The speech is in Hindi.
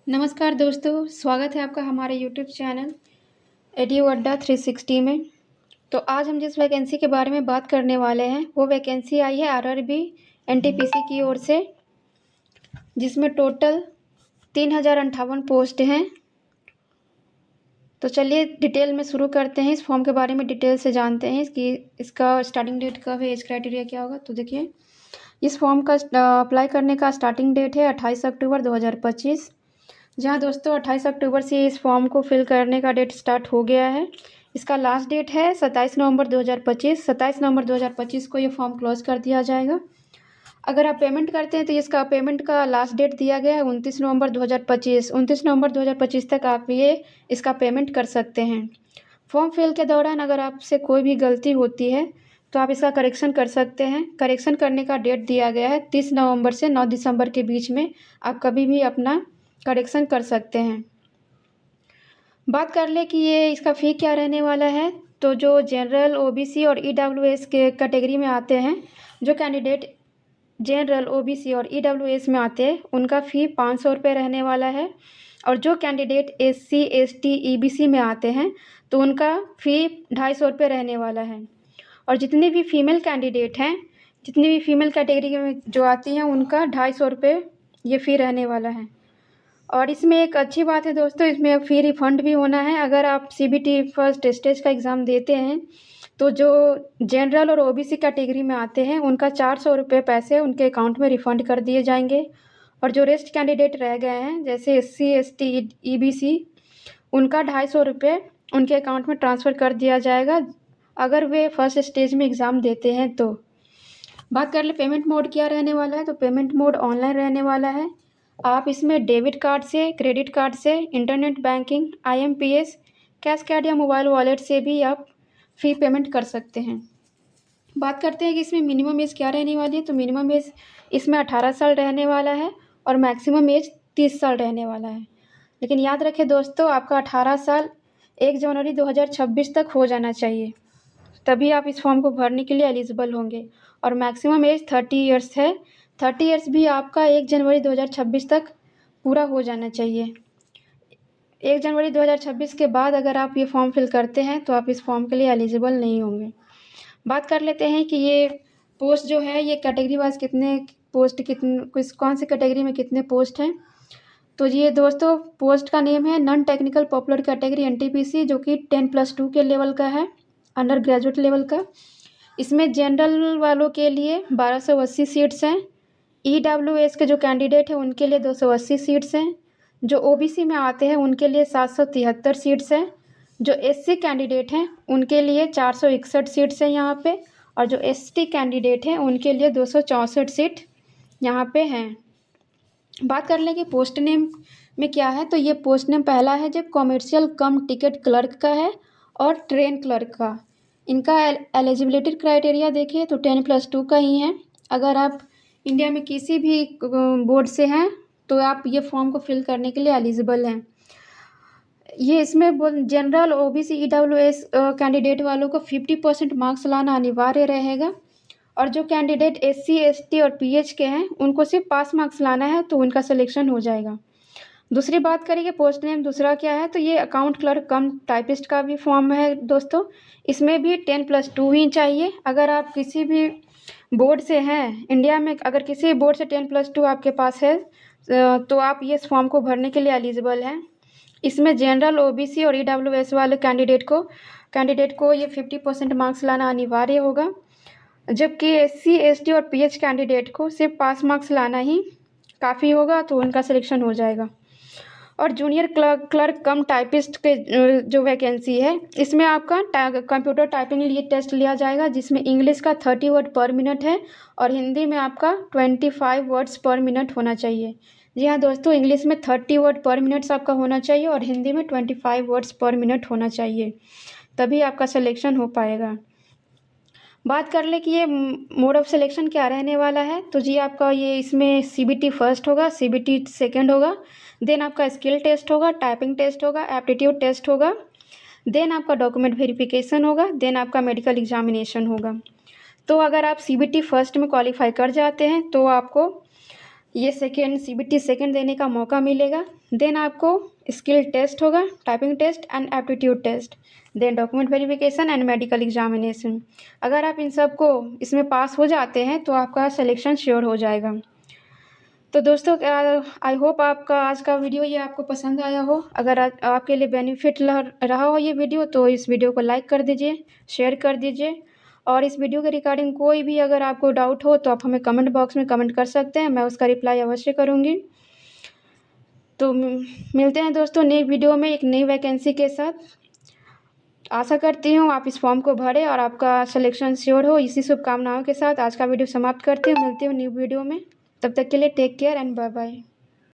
नमस्कार दोस्तों, स्वागत है आपका हमारे यूट्यूब चैनल एडू अड्डा 360 में। तो आज हम जिस वैकेंसी के बारे में बात करने वाले हैं वो वैकेंसी आई है आरआरबी एनटीपीसी की ओर से, जिसमें टोटल 3058 पोस्ट हैं। तो चलिए डिटेल में शुरू करते हैं, इस फॉर्म के बारे में डिटेल से जानते हैं कि इसका स्टार्टिंग डेट कब है, एज क्राइटेरिया क्या होगा। तो देखिए, इस फॉर्म का अप्लाई करने का स्टार्टिंग डेट है 28 अक्टूबर 2025। जहाँ दोस्तों 28 अक्टूबर से इस फॉर्म को फिल करने का डेट स्टार्ट हो गया है। इसका लास्ट डेट है 27 नवंबर 2025। 27 नवंबर 2025 को ये फॉर्म क्लोज कर दिया जाएगा। अगर आप पेमेंट करते हैं तो इसका पेमेंट का लास्ट डेट दिया गया है 29 नवंबर 2025। 29 नवंबर 2025 तक आप इसका पेमेंट कर सकते हैं। फॉर्म फिल के दौरान अगर आपसे कोई भी गलती होती है तो आप इसका करेक्शन कर सकते हैं। करेक्शन करने का डेट दिया गया है 30 नवंबर से 9 दिसंबर के बीच में आप कभी भी अपना करेक्शन कर सकते हैं। बात कर ले कि ये इसका फ़ी क्या रहने वाला है। तो जो जनरल, ओबीसी और ईडब्ल्यूएस के कैटेगरी में आते हैं, जो कैंडिडेट जनरल, ओबीसी और ईडब्ल्यूएस में आते हैं उनका फ़ी 500 रुपये रहने वाला है। और जो कैंडिडेट एससी, एसटी, ईबीसी में आते हैं तो उनका फ़ी 250 रुपये रहने वाला है। और जितने भी फीमेल कैंडिडेट हैं, जितनी भी फीमेल कैटेगरी में जो आती हैं उनका 250 रुपये ये फ़ी रहने वाला है। और इसमें एक अच्छी बात है दोस्तों, इसमें फ़ी रिफ़ंड भी होना है। अगर आप सीबीटी फर्स्ट स्टेज का एग्ज़ाम देते हैं तो जो जनरल और ओबीसी कैटेगरी में आते हैं उनका 400 रुपये पैसे उनके अकाउंट में रिफ़ंड कर दिए जाएंगे। और जो रेस्ट कैंडिडेट रह गए हैं जैसे एससी, एसटी, ईबीसी, उनका 250 रुपये उनके अकाउंट में ट्रांसफ़र कर दिया जाएगा अगर वे फर्स्ट स्टेज में एग्ज़ाम देते हैं। तो बात कर ले पेमेंट मोड क्या रहने वाला है। तो पेमेंट मोड ऑनलाइन रहने वाला है। आप इसमें डेबिट कार्ड से, क्रेडिट कार्ड से, internet banking, IMPS, cash card या मोबाइल वॉलेट से भी आप फ़ी पेमेंट कर सकते हैं। बात करते हैं कि इसमें मिनिमम एज क्या रहने वाली है। तो मिनिमम एज इसमें 18 साल रहने वाला है और मैक्सिमम एज 30 साल रहने वाला है। लेकिन याद रखें दोस्तों, आपका 18 साल 1 जनवरी 2026 तक हो जाना चाहिए, तभी आप इस फॉर्म को भरने के लिए एलिजिबल होंगे। और मैक्सिमम एज 30 ईयर्स है। 30 ईयर्स भी आपका 1 जनवरी 2026 तक पूरा हो जाना चाहिए। 1 जनवरी 2026 के बाद अगर आप ये फॉर्म फिल करते हैं तो आप इस फॉर्म के लिए एलिजिबल नहीं होंगे। बात कर लेते हैं कि ये पोस्ट जो है ये कैटेगरी वाइज कितने पोस्ट, कौन सी कैटेगरी में कितने पोस्ट हैं। तो ये दोस्तों पोस्ट का नेम है non technical popular category NTPC, जो कि 10+2 के लेवल का है, अंडर ग्रेजुएट लेवल का। इसमें जनरल वालों के लिए 1280 सीट्स हैं। ईडब्ल्यूएस के जो कैंडिडेट हैं उनके लिए 280 सीट्स हैं। जो ओबीसी में आते हैं उनके लिए 773 सीट्स हैं। जो एससी कैंडिडेट हैं उनके लिए 461 सीट्स हैं यहाँ पे। और जो एसटी कैंडिडेट हैं उनके लिए 264 सीट यहाँ पे हैं। बात कर लें कि पोस्ट नेम में क्या है। तो ये पोस्ट नेम पहला है जो कॉमर्शियल कम टिकट क्लर्क का है और ट्रेन क्लर्क का। इनका एलिजिबिलिटी क्राइटेरिया देखिए तो 10+2 का ही है। अगर आप इंडिया में किसी भी बोर्ड से हैं तो आप ये फॉर्म को फिल करने के लिए एलिजिबल हैं। ये इसमें जनरल, ओबीसी, ईडब्ल्यूएस कैंडिडेट वालों को 50% मार्क्स लाना अनिवार्य रहेगा। और जो कैंडिडेट एससी, एसटी और पीएच के हैं उनको सिर्फ पास मार्क्स लाना है तो उनका सिलेक्शन हो जाएगा। दूसरी बात करेंगे पोस्ट नेम दूसरा क्या है। तो ये अकाउंट क्लर्क कम टाइपिस्ट का भी फॉर्म है दोस्तों। इसमें भी 10+2 ही चाहिए। अगर आप किसी भी बोर्ड से हैं इंडिया में, अगर किसी बोर्ड से 10+2 आपके पास है तो आप ये इस फॉर्म को भरने के लिए एलिजिबल हैं। इसमें जनरल, ओबीसी और ईडब्ल्यूएस वाले कैंडिडेट को ये 50% मार्क्स लाना अनिवार्य होगा, जबकि एससी, एसटी और पीएच कैंडिडेट को सिर्फ पास मार्क्स लाना ही काफ़ी होगा तो उनका सिलेक्शन हो जाएगा। और जूनियर क्लर्क कम टाइपिस्ट के जो वैकेंसी है इसमें आपका कंप्यूटर टाइपिंग लिए टेस्ट लिया जाएगा, जिसमें इंग्लिश का 30 वर्ड पर मिनट है और हिंदी में आपका 25 वर्ड्स पर मिनट होना चाहिए। जी हाँ दोस्तों, इंग्लिश में 30 वर्ड पर मिनट्स आपका होना चाहिए और हिंदी में 25 वर्ड्स पर मिनट होना चाहिए, तभी आपका सिलेक्शन हो पाएगा। बात कर ले कि ये मोड ऑफ सिलेक्शन क्या रहने वाला है। तो जी आपका ये इसमें सीबीटी फर्स्ट होगा, सीबीटी सेकंड होगा, देन आपका स्किल टेस्ट होगा, टाइपिंग टेस्ट होगा, एप्टीट्यूड टेस्ट होगा, देन आपका डॉक्यूमेंट वेरिफिकेशन होगा, देन आपका मेडिकल एग्जामिनेशन होगा। तो अगर आप सीबीटी फर्स्ट में क्वालिफाई कर जाते हैं तो आपको ये सेकेंड CBT सेकेंड देने का मौका मिलेगा। देन आपको स्किल टेस्ट होगा, typing test and aptitude test, then document verification and medical examination. अगर आप इन सब को इसमें पास हो जाते हैं तो आपका सिलेक्शन श्योर हो जाएगा। तो दोस्तों आई होप आपका आज का वीडियो ये आपको पसंद आया हो। अगर आपके लिए बेनिफिट रहा हो ये वीडियो तो इस वीडियो को लाइक कर दीजिए, शेयर कर दीजिए। और इस वीडियो के रिगार्डिंग कोई भी अगर आपको डाउट हो तो आप हमें कमेंट बॉक्स में कमेंट कर सकते हैं, मैं उसका रिप्लाई अवश्य करूँगी। तो मिलते हैं दोस्तों नई वीडियो में एक नई वैकेंसी के साथ। आशा करती हूँ आप इस फॉर्म को भरें और आपका सिलेक्शन श्योर हो। इसी शुभकामनाओं के साथ आज का वीडियो समाप्त करती हूँ। मिलती हूँ न्यू वीडियो में, तब तक के लिए take care and bye bye.